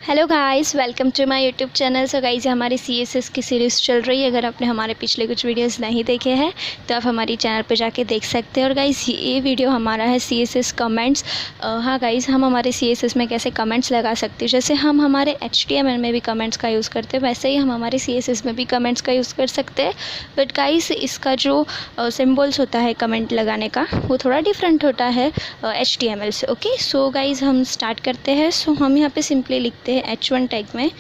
Hello guys, welcome to my YouTube channel. So guys, हमारी CSS की series चल रही है। अगर आपने हमारे पिछले कुछ वीडियोस नहीं देखे हैं तो आप हमारी चैनल पे जाके देख सकते हैं। और गाइस, ये वीडियो हमारा है CSS कमेंट्स। हाँ गाइस, हम हमारे CSS में कैसे कमेंट्स लगा सकते हैं। जैसे हम हमारे HTML में भी कमेंट्स का यूज़ करते हैं, वैसे ही हम हमारे CSS में भी कमेंट्स का यूज़ कर सकते हैं। बट गाइस, इसका जो सिम्बल्स होता है कमेंट लगाने का, वो थोड़ा डिफरेंट होता है HTML से। ओके, सो गाइस, हम स्टार्ट करते हैं। सो हम यहाँ पे सिंपली लिखते हैं H1 टैग में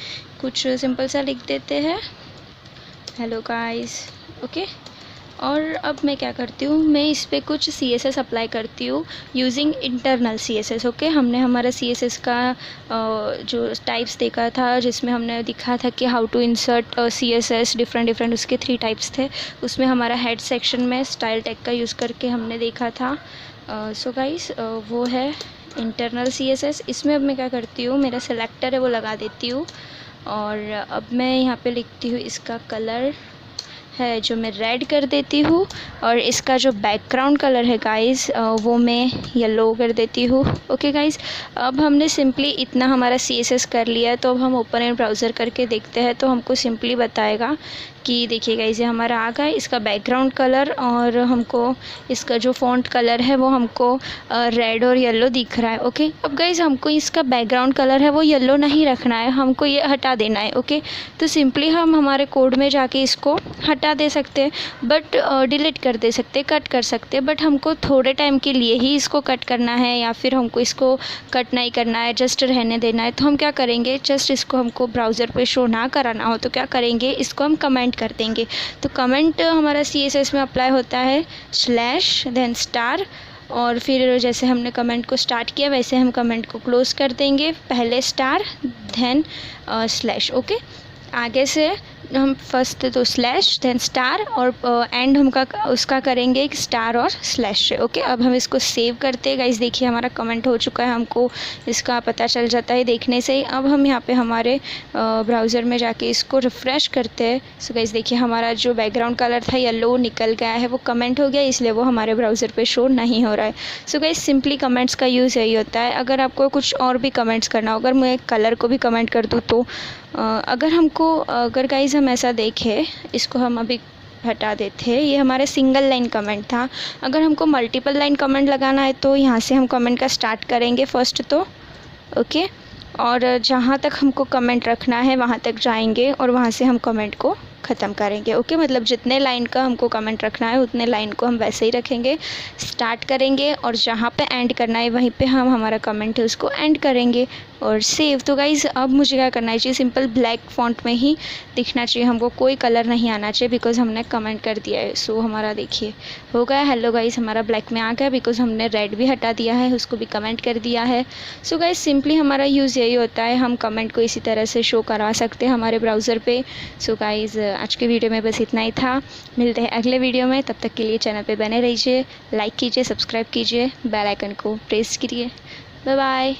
कुछ सिंपल सा लिख देते हैं, हेलो गाइस। ओके, और अब मैं क्या करती हूँ, मैं इस पर कुछ CSS अप्लाई करती हूँ यूजिंग इंटरनल CSS। ओके, हमने हमारा CSS का जो टाइप्स देखा था, जिसमें हमने दिखा था कि how to insert CSS different उसके 3 टाइप्स थे। उसमें हमारा हेड सेक्शन में स्टाइल टैग का यूज़ करके हमने देखा था। सो गाइस, वो है इंटरनल CSS। इसमें अब मैं क्या करती हूँ, मेरा सेलेक्टर है वो लगा देती हूँ। और अब मैं यहाँ पे लिखती हूँ, इसका कलर है जो मैं रेड कर देती हूँ। और इसका जो बैकग्राउंड कलर है गाइस, वो मैं येलो कर देती हूँ। ओके गाइस, अब हमने सिंपली इतना हमारा CSS कर लिया है। तो अब हम ओपन इन ब्राउज़र करके देखते हैं, तो हमको सिंपली बताएगा कि देखिए गाइस, ये हमारा आ गया इसका बैकग्राउंड कलर। और हमको इसका जो फ़ॉन्ट कलर है वो हमको रेड और येलो दिख रहा है। ओके, अब गाइस, हमको इसका बैकग्राउंड कलर है वो येलो नहीं रखना है, हमको ये हटा देना है। ओके, तो सिंपली हम हमारे कोड में जाके इसको हटा दे सकते हैं, बट डिलीट कर दे सकते, कट कर सकते हैं। बट हमको थोड़े टाइम के लिए ही इसको कट करना है, या फिर हमको इसको कट नहीं करना है, जस्ट रहने देना है। तो हम क्या करेंगे, जस्ट इसको हमको ब्राउज़र पे शो ना कराना हो तो क्या करेंगे, इसको हम कमेंट कर देंगे। तो कमेंट हमारा CSS में अप्लाई होता है स्लैश देन स्टार। और फिर जैसे हमने कमेंट को स्टार्ट किया वैसे हम कमेंट को क्लोज़ कर देंगे, पहले स्टार देन स्लैश। ओके, आगे से हम फर्स्ट तो स्लैश देन स्टार, और एंड हम उसका करेंगे एक स्टार और स्लैश से। ओके, अब हम इसको सेव करते हैं। गाइस देखिए, हमारा कमेंट हो चुका है, हमको इसका पता चल जाता है देखने से ही। अब हम यहाँ पे हमारे ब्राउज़र में जाके इसको रिफ़्रेश करते हैं। सो गाइस देखिए, हमारा जो बैकग्राउंड कलर था येलो निकल गया है, वो कमेंट हो गया, इसलिए वो हमारे ब्राउज़र पे शो नहीं हो रहा है। सो गाइस, सिंपली कमेंट्स का यूज़ यही होता है। अगर आपको कुछ और भी कमेंट्स करना हो, अगर मैं कलर को भी कमेंट कर दूँ तो अगर गाइस हम ऐसा देखें, इसको हम अभी हटा देते हैं, ये हमारे सिंगल लाइन कमेंट था। अगर हमको मल्टीपल लाइन कमेंट लगाना है तो यहाँ से हम कमेंट का स्टार्ट करेंगे फर्स्ट तो। ओके, और जहाँ तक हमको कमेंट रखना है वहाँ तक जाएंगे और वहाँ से हम कमेंट को ख़त्म करेंगे। ओके, मतलब जितने लाइन का हमको कमेंट रखना है उतने लाइन को हम वैसे ही रखेंगे, स्टार्ट करेंगे, और जहाँ पे एंड करना है वहीं पे हम हमारा कमेंट है उसको एंड करेंगे और सेव। तो गाइज़, अब मुझे क्या करना चाहिए, सिंपल ब्लैक फॉन्ट में ही दिखना चाहिए, हमको कोई कलर नहीं आना चाहिए, बिकॉज हमने कमेंट कर दिया है। सो हमारा देखिए हो गया, हेलो गाइज़ हमारा ब्लैक में आ गया, बिकॉज हमने रेड भी हटा दिया है, उसको भी कमेंट कर दिया है। सो गाइज़, सिंपली हमारा यूज़ यही होता है, हम कमेंट को इसी तरह से शो करा सकते हैं हमारे ब्राउज़र पे। सो गाइज़, आज के वीडियो में बस इतना ही था। मिलते हैं अगले वीडियो में, तब तक के लिए चैनल पे बने रहिए, लाइक कीजिए, सब्सक्राइब कीजिए, बेल आइकन को प्रेस कीजिए। Bye bye.